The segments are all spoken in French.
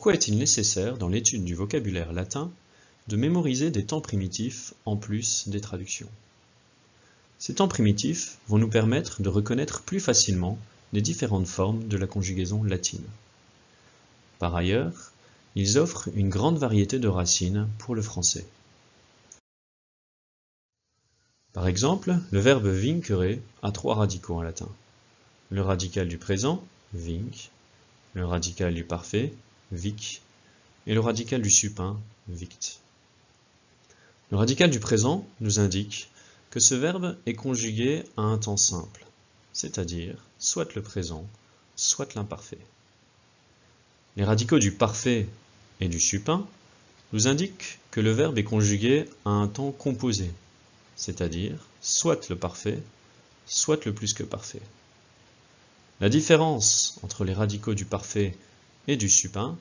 Pourquoi est-il nécessaire, dans l'étude du vocabulaire latin, de mémoriser des temps primitifs en plus des traductions? Ces temps primitifs vont nous permettre de reconnaître plus facilement les différentes formes de la conjugaison latine. Par ailleurs, ils offrent une grande variété de racines pour le français. Par exemple, le verbe vincere a 3 radicaux en latin. Le radical du présent, vinc, le radical du parfait, vic, et le radical du supin, vict. Le radical du présent nous indique que ce verbe est conjugué à un temps simple, c'est-à-dire soit le présent, soit l'imparfait. Les radicaux du parfait et du supin nous indiquent que le verbe est conjugué à un temps composé, c'est-à-dire soit le parfait, soit le plus que parfait. La différence entre les radicaux du parfait et du supin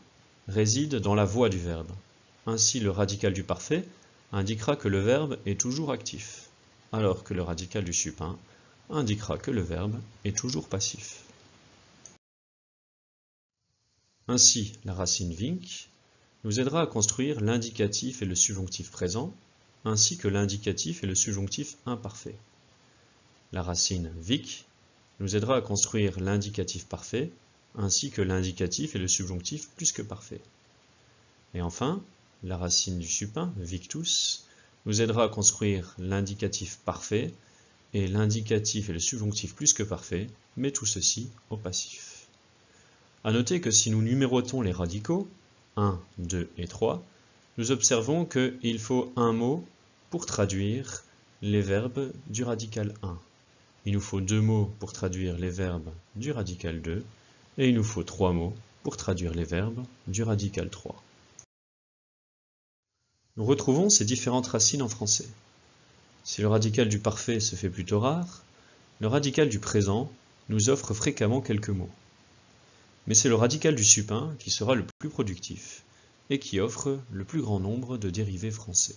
réside dans la voix du verbe. Ainsi, le radical du parfait indiquera que le verbe est toujours actif, alors que le radical du supin indiquera que le verbe est toujours passif. Ainsi, la racine vinc nous aidera à construire l'indicatif et le subjonctif présent, ainsi que l'indicatif et le subjonctif imparfait. La racine vic nous aidera à construire l'indicatif parfait, ainsi que l'indicatif et le subjonctif plus que parfait. Et enfin, la racine du supin, victus, nous aidera à construire l'indicatif parfait et l'indicatif et le subjonctif plus que parfait, mais tout ceci au passif. À noter que si nous numérotons les radicaux, 1, 2 et 3, nous observons qu'il faut un mot pour traduire les verbes du radical 1. Il nous faut 2 mots pour traduire les verbes du radical 2, et il nous faut 3 mots pour traduire les verbes du radical 3. Nous retrouvons ces différentes racines en français. Si le radical du parfait se fait plutôt rare, le radical du présent nous offre fréquemment quelques mots. Mais c'est le radical du supin qui sera le plus productif et qui offre le plus grand nombre de dérivés français.